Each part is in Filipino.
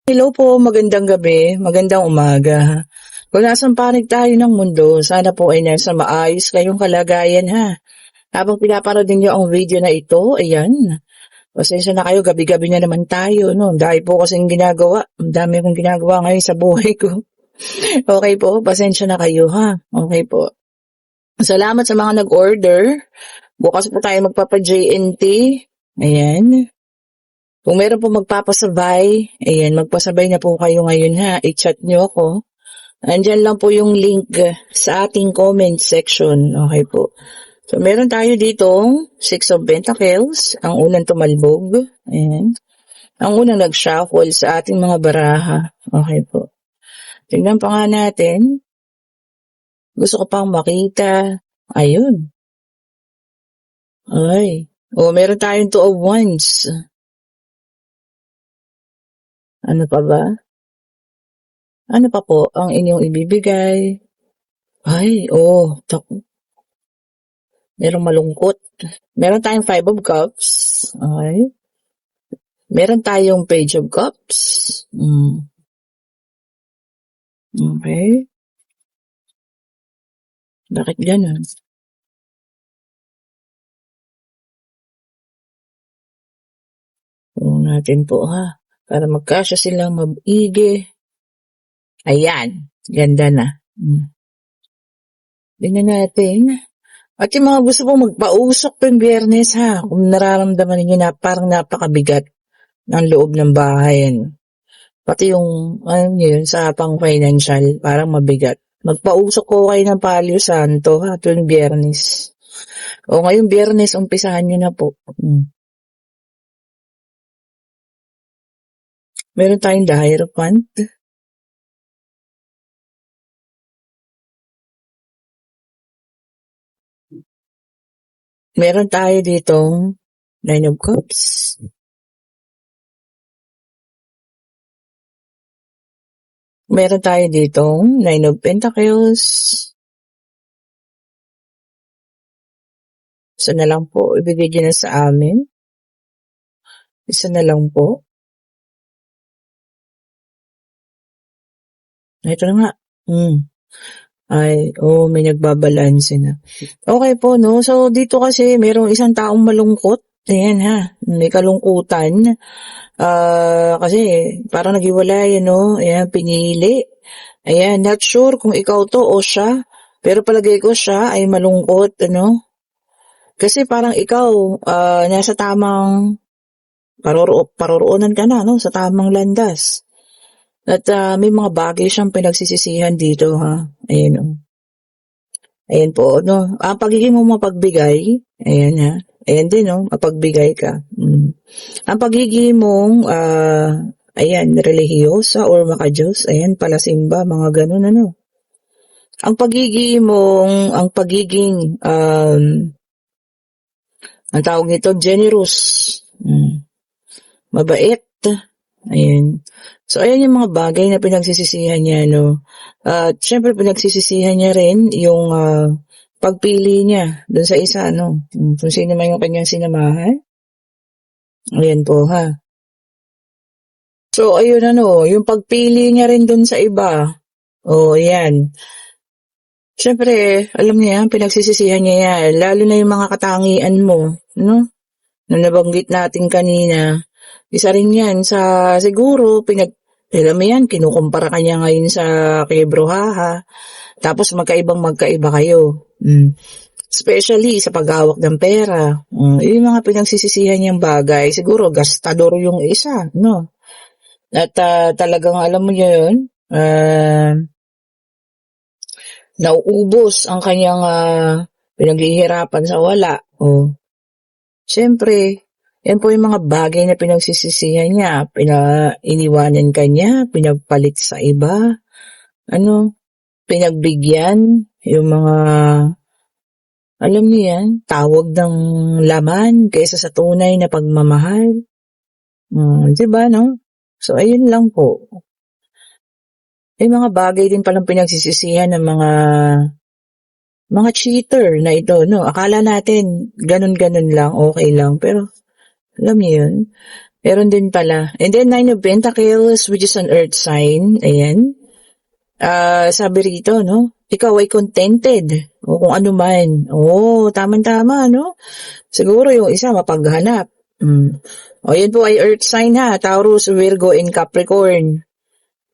Hello po, magandang gabi, magandang umaga. Kung nasang panig tayo ng mundo, sana po ay nasa maayos kayong kalagayan ha. Habang pinapanood niyo ang video na ito, ayan, pasensya na kayo, gabi-gabi na naman tayo, no? Dahil po kasing ginagawa, ang dami kong ginagawa ngayon sa buhay ko. Okay po, pasensya na kayo ha. Okay po. Salamat sa mga nag-order. Bukas po tayo magpapa-JNT. Ayan. Kung meron po magpapasabay, ayan, magpasabay na po kayo ngayon ha. I-chat nyo ako. Andyan lang po yung link sa ating comment section. Okay po. So, meron tayo ditong Six of Pentacles. Ang unang tumalbog. Ayan. Ang unang nag-shuffle sa ating mga baraha. Okay po. Tingnan pa nga natin. Gusto ko pang makita. Ayun. Ay. O, meron tayong Two of Wands. Ano pa ba? Ano pa po ang inyong ibibigay? Ay, merong malungkot. Meron tayong Five of Cups. Okay. Meron tayong Page of Cups. Okay. Bakit ganun? Tingnan natin po ha. Para magkasya silang maigi. Ayan. Ganda na. Tingnan natin. At yung mga gusto pong magpausok tuwing Biyernes ha. Kung nararamdaman niyo na parang napakabigat ng loob ng bahay. Pati yung, sa pang financial, parang mabigat. Magpausok ko kayo ng Palio Santo ha, tuwing Biyernes. O ngayong Biyernes, umpisahan nyo na po. Meron tayong The Hierophant. Meron tayo ditong Nine of Cups. Meron tayo ditong Nine of Pentacles. Isa na lang po, ibigay nyo na sa amin. Isa na lang po. Ito na nga. Ay, may nagbabalanse na. Okay po, no? So, dito kasi merong isang taong malungkot. Ayan ha, may kalungkutan. Kasi parang naghiwalay, no? Ayan, pinili. Ayan, not sure kung ikaw to o siya. Pero palagay ko siya ay malungkot, ano? Kasi parang ikaw, nasa tamang paroroonan ka na, no? Sa tamang landas. At may mga bagay siyang pinagsisisihan dito, ha? Ayan, o. Ayan po, no? Ang pagiging mo mapagbigay, ayan, ha? Ayan din, no? Mapagbigay ka. Ang pagiging mong, ayan, relihiyosa or makadiyos, ayan, palasimba, mga ganun, ano? Ang pagiging, ang tawag nito, generous. Mabait. Ayan. So, ayan yung mga bagay na pinagsisisihan niya, no? At syempre, pinagsisisihan niya rin yung pagpili niya dun sa isa, no? Kung sino man yung kanyang sinamahan. Ayan po, ha? So, ayun, ano, yung pagpili niya rin dun sa iba. Ayan. Syempre, alam niya, pinagsisisihan niya yan. Lalo na yung mga katangian mo, no? Na nabanggit natin kanina. Isa rin yan sa siguro alam mo yan, kinukumpara ka niya ngayon sa kay Bruhaha. Tapos magkaiba kayo. Especially sa paghawak ng pera. Yung mga pinagsisisihan niyang bagay. Siguro gastador yung isa, no? At talagang alam mo yun, nauubos ang kanyang pinaghihirapan sa wala. Siyempre, yan po yung mga bagay na pinagsisisihan niya. Iniwanan ka niya, pinagpalit sa iba, pinagbigyan, yung mga, alam niyo yan, tawag ng laman kaysa sa tunay na pagmamahal. Diba, no? So, ayun lang po. May mga bagay din palang pinagsisisihan ng mga cheater na ito, no? Akala natin ganun-ganun lang, okay lang, pero alam niyo yun, Meron din pala. And then Nine of Pentacles, which is an earth sign. Ayan. Sabi rito, no? Ikaw ay contented. O kung ano man. Oo, tama-tama, no? Siguro yung isa mapaghanap. O, yun po ay earth sign ha. Taurus, Virgo, and Capricorn.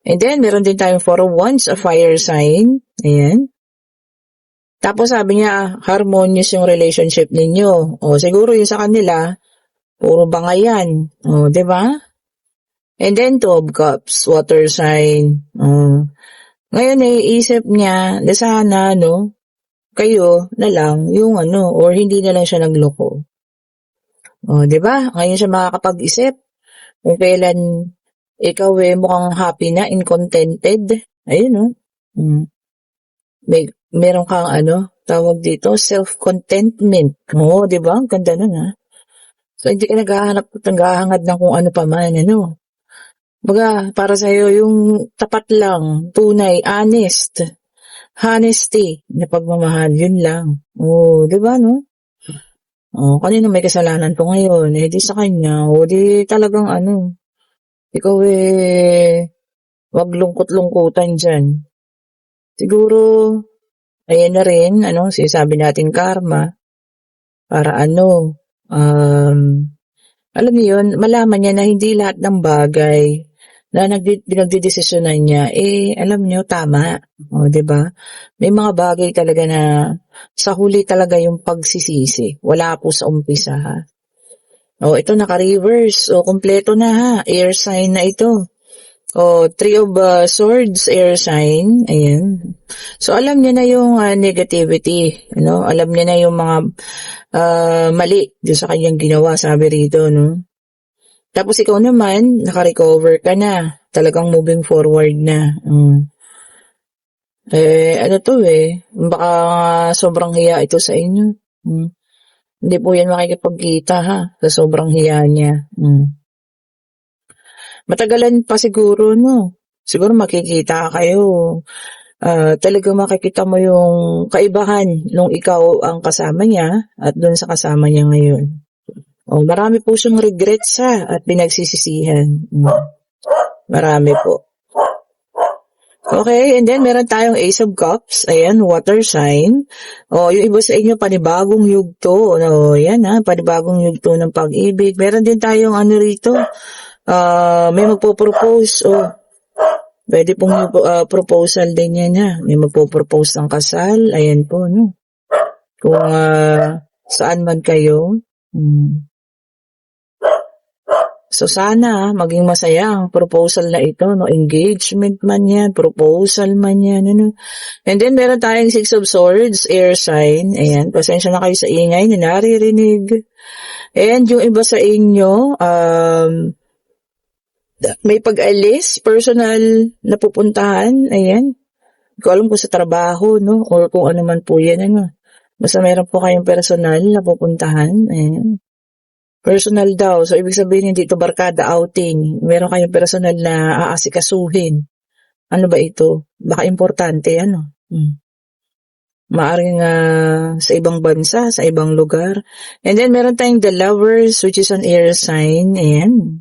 And then, meron din tayong Four of Wands, a fire sign. Ayan. Tapos sabi niya, harmonious yung relationship ninyo. O, siguro yung sa kanila, puro bangayan. O, di ba? And then, Two of Cups, water sign. O, ngayon, naiisip niya na sana, no, kayo na lang yung ano, or hindi na lang siya nagloko. O, di ba? Ngayon siya makakapag-isip kung kailan ikaw mukhang happy na and contented. Ayun, no? Meron kang ano, tawag dito, self-contentment. Oo, di ba? Ang ganda nun, ha? So, hindi ka naghahangad ng kung ano pa man, ano. Baga, para sa'yo, yung tapat lang, tunay, honest, honesty, na pagmamahal, yun lang. Oo, di ba, no? O, kanino may kasalanan po ngayon? Di sa kanya. O, di talagang ano, ikaw wag lungkot-lungkutan dyan. Siguro, ayan na rin, ano, sinasabi natin karma, para ano, alam niyo yun, malaman niya na hindi lahat ng bagay na pinagdidesisyonan niya, alam niyo, tama. O, diba? May mga bagay talaga na sa huli talaga yung pagsisisi. Wala po sa umpisa, ha? O, ito naka-reverse. O, kompleto na, ha? Air sign na ito. O, Three of Swords, air sign. Ayan. So, alam niya na yung negativity. Ano? Alam niya na yung mga mali doon sa kanyang ginawa, sabi rito, no? Tapos ikaw naman, naka-recover ka na. Talagang moving forward na. Ano to baka sobrang hiya ito sa inyo. Hindi po yan makikipagkita ha, sa sobrang hiya niya. Matagalan pa siguro, no? Siguro makikita kayo. Talagang makikita mo yung kaibahan nung ikaw ang kasama niya at dun sa kasama niya ngayon. Marami po siyang regrets ha at pinagsisisihan. Marami po. Okay, and then meron tayong Ace of Cups. Ayan, water sign. Yung iba sa inyo, panibagong yugto. Yan ha, panibagong yugto ng pag-ibig. Meron din tayong ano rito, may magpo-propose. Pwede pong proposal din yan ha. May magpo-propose ng kasal. Ayan po, no? Kung saan man kayo. So sana maging masaya ang proposal na ito, no? Engagement man yan, proposal man yan, ano? And then meron tayong Six of Swords, air sign. Ayan, pasensya na kayo sa ingay na naririnig. And yung iba sa inyo, may pag-alis, personal na pupuntahan, ayan. Hindi ko alam kung sa trabaho, no? Or kung ano man po yan, ano? Basta meron po kayong personal na pupuntahan, ayan. Personal daw. So, ibig sabihin hindi ito barkada outing. Meron kayong personal na aasikasuhin. Ano ba ito? Baka importante, ano? Maaring sa ibang bansa, sa ibang lugar. And then, meron tayong The Lovers, which is an air sign. Ayan.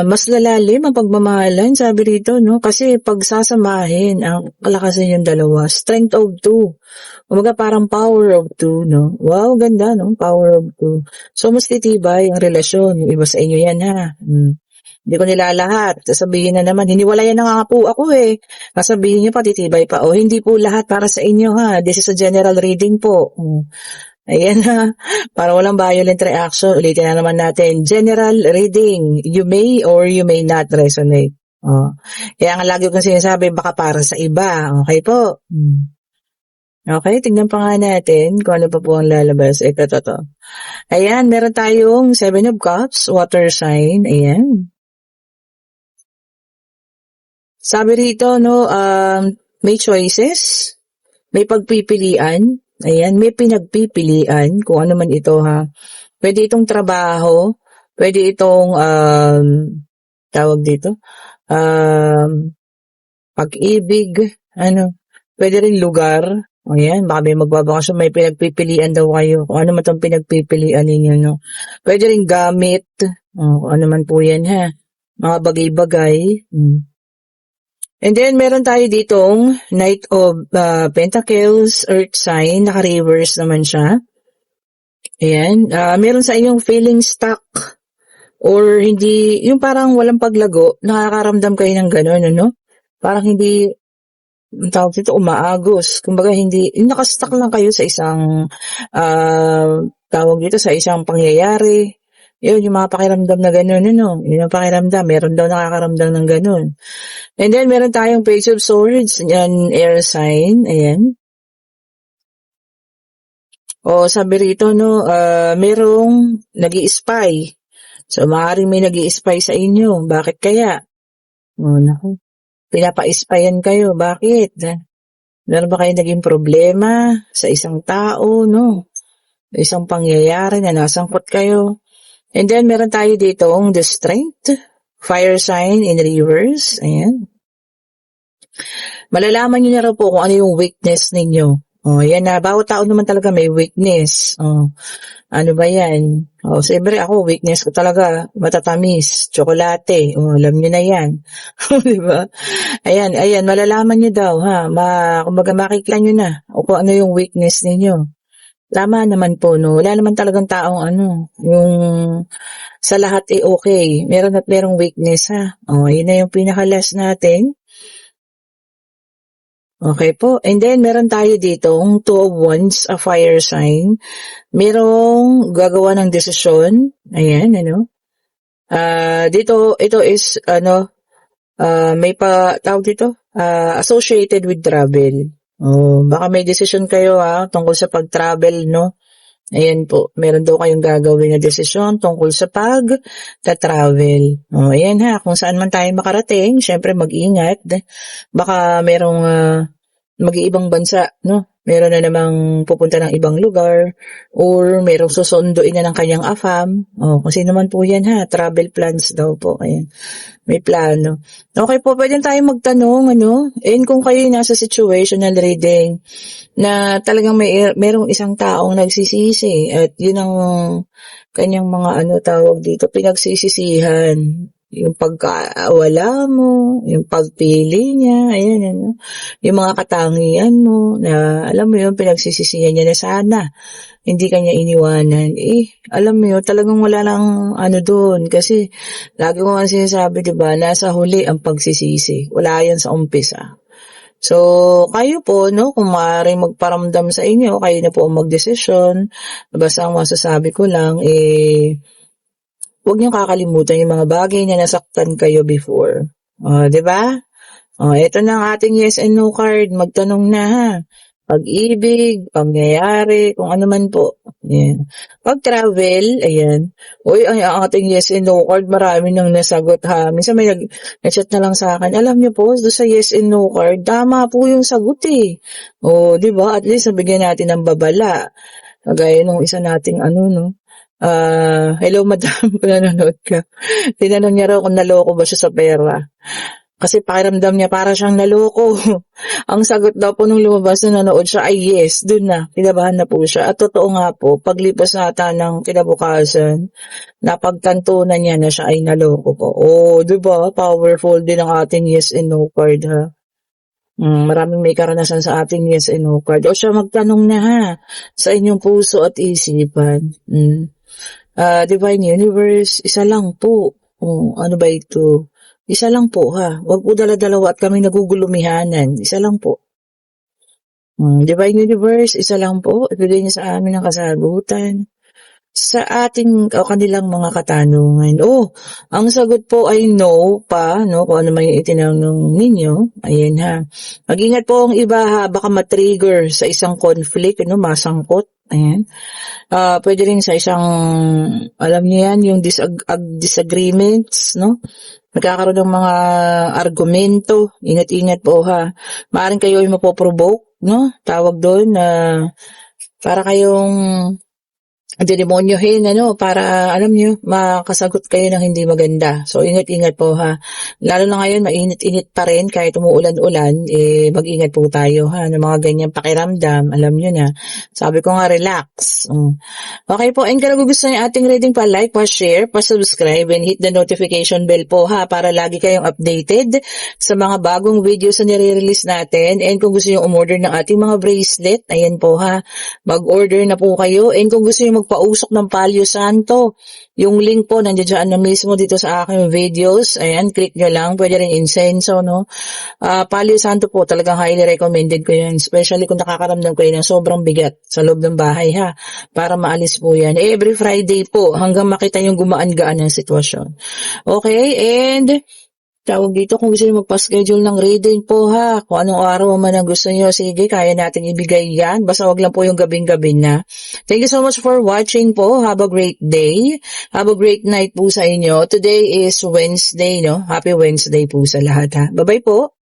Mas lalalim ang pagmamahalan, sabi rito, no? Kasi pagsasamahin ang kalakasan yung dalawa. Strength of two. Umaga parang power of two, no? Wow, ganda, no? Power of two. So, mas titibay ang relasyon. Yung iba sa inyo yan, ha? Hindi ko nilalahat. Sasabihin na naman, hiniwalayan na nga po ako Sasabihin niyo pa, titibay pa. Hindi po lahat para sa inyo, ha? This is a general reading po. Ayan ha. Para walang violent reaction, ulitin na naman natin. General reading. You may or you may not resonate. Kaya nga lagi kong sinasabi, baka para sa iba. Okay po? Okay, tingnan pa nga natin kung ano pa po ang lalabas. Ito. Ayan, meron tayong Seven of Cups, water sign. Ayan. Sabi rito, no, may choices, may pagpipilian. Ayan, may pinagpipilian kung ano man ito ha. Pwede itong trabaho, pwede itong tawag dito, pag-ibig, pwede rin lugar, Ayan, baka may magbabakasyon, may pinagpipilian daw kayo. Kung ano man itong pinagpipilian ninyo, no? Pwede rin gamit. Kung ano man po yan, ha? Mga bagay-bagay. And then, meron tayo ditong Knight of Pentacles, Earth sign, naka-reverse naman siya. Ayan, meron sa inyong feeling stuck or hindi, yung parang walang paglago, nakakaramdam kayo ng gano'n, ano? Parang hindi, ang tawag dito, umaagos. Kumbaga, hindi, yung nakastuck lang kayo sa isang, tawag dito, sa isang pangyayari. Yun, yung mga pakiramdam na gano'n, ano? Yun ang pakiramdam. Meron daw nakakaramdam ng gano'n. And then, meron tayong Page of Swords, yan, air sign, ayan. O, sabi rito, no, merong nag-i-spy. So, maaaring may nag-i-spy sa inyo. Bakit kaya? O, naku. Pinapa-spyan kayo. Bakit? Meron ba kayo naging problema sa isang tao, no? Isang pangyayari na nasangkot kayo. And then, meron tayo ditong the Strength, fire sign in reverse. Ayan. Malalaman nyo na raw po kung ano yung weakness ninyo. Yan na. Bawat tao naman talaga may weakness. Ano ba yan? Siyempre ako, weakness ko talaga, matatamis, tsokolate. Alam nyo na yan. Diba? Ayan, malalaman nyo daw, ha? Kumbaga makikita nyo na kung ano yung weakness ninyo. Tama naman po, no? Wala naman talagang taong yung sa lahat okay. Meron at merong weakness, ha? Yun na yung pinaka-last natin. Okay po. And then, meron tayo ditong Two of Wands, a fire sign. Merong gagawa ng desisyon. Ayan, ano. Dito, ito is, may tawag dito, associated with travel. Baka may desisyon kayo, tungkol sa pag-travel, no. Ayan po, meron daw kayong gagawin na desisyon tungkol sa pag-travel. Ayan ha, kung saan man tayo makarating, syempre mag-ingat. Baka merong mag-iibang bansa, no? Meron na namang pupunta ng ibang lugar or merong susunduin na ng kanyang afam. Kasi naman po yan ha, travel plans daw po. Ayan, may plano. Okay po, pwede tayong magtanong, and kung kayo nasa situational reading na talagang merong isang taong nagsisisi at yun ang kanyang mga tawag dito, pinagsisisihan. Yung pagkawala mo, yung pagpili niya, ayan, yung mga katangian mo, na alam mo yun, pinagsisisihan niya na sana, hindi kanya iniwanan. Alam mo yun, talagang wala lang doon, kasi lagi mo nga sinasabi, diba, nasa huli ang pagsisisi, wala yan sa umpisa. So, kayo po, no, kung maaaring magparamdam sa inyo, kayo na po ang magdesisyon, basta ang masasabi ko lang, huwag niyong kakalimutan yung mga bagay na nasaktan kayo before. Diba? Ito na ang ating yes and no card. Magtanong na ha. Pag-ibig, pangyayari, kung ano man po. Ayan. Pag-travel, ayan. Ang ating yes and no card, marami nang nasagot ha. Minsan may nag-chat na lang sa akin, alam niyo po, doon sa yes and no card, tama po yung sagot eh. Diba? At least nabigyan natin ng babala. Kagaya nung isa nating hello madam, kung nanonood ka. Tinanong niya raw kung naloko ba siya sa pera. Kasi pakiramdam niya para siyang naloko. Ang sagot daw po nung lumabas na nanood siya ay yes, dun na, kinabahan na po siya. At totoo nga po, paglipas nata ng kinabukasan, napagtantunan niya na siya ay naloko po. Diba? Powerful din ang ating yes and no card ha. Maraming may karanasan sa ating yes and no card. O siya magtanong na ha, sa inyong puso at isipan. Divine Universe, isa lang po. Ano ba ito? Isa lang po ha. Huwag po dala-dalawa at kami nagugulumihanan. Isa lang po. Divine Universe, isa lang po. Ibigay niya sa amin ang kasagutan sa ating kanilang mga katanungan. Ang sagot po ay no pa, no? Kung ano man yung itinanong ninyo. Ayan ha. Mag-ingat po ang iba ha. Baka matrigger sa isang conflict, masangkot. Ayan. Pwede rin sa isang, alam niyo yan, yung disagreements, no? Magkakaroon ng mga argumento. Ingat-ingat po ha. Maaring kayo ay mapoprovoke, no? Tawag doon na para kayong demonyohin para alam niyo makasagot kayo ng hindi maganda. So ingat-ingat po ha. Lalo na ngayon mainit-init pa rin kahit umuulan-ulan, mag-ingat po tayo ha ng mga ganyang pakiramdam. Alam niyo na. Sabi ko nga relax. Okay po, and kung nagugustuhan yung ating reading pa-like, pa-share, pa-subscribe, and hit the notification bell po ha para lagi kayong updated sa mga bagong videos na nire-release natin. And kung gusto nyo umorder ng ating mga bracelet, ayan po ha, mag-order na po kayo. And kung gusto nyo magpausok ng Palio Santo, yung link po nandiyan na mismo dito sa aking videos. Ayan, click nyo lang. Pwede rin incenso, no? Palio Santo po, talagang highly recommended ko yan. Especially kung nakakaramdam kayo ng sobrang bigat sa loob ng bahay, ha? Para maalis po yan. Every Friday po, hanggang makita yung gumaan-gaan ng sitwasyon. Okay, and tawag dito, kung gusto nyo magpa-schedule ng reading po ha, kung anong araw man ang gusto nyo, sige, kaya natin ibigay yan. Basta wag lang po yung gabing-gabi na. Thank you so much for watching po. Have a great day. Have a great night po sa inyo. Today is Wednesday, no? Happy Wednesday po sa lahat ha. Bye-bye po.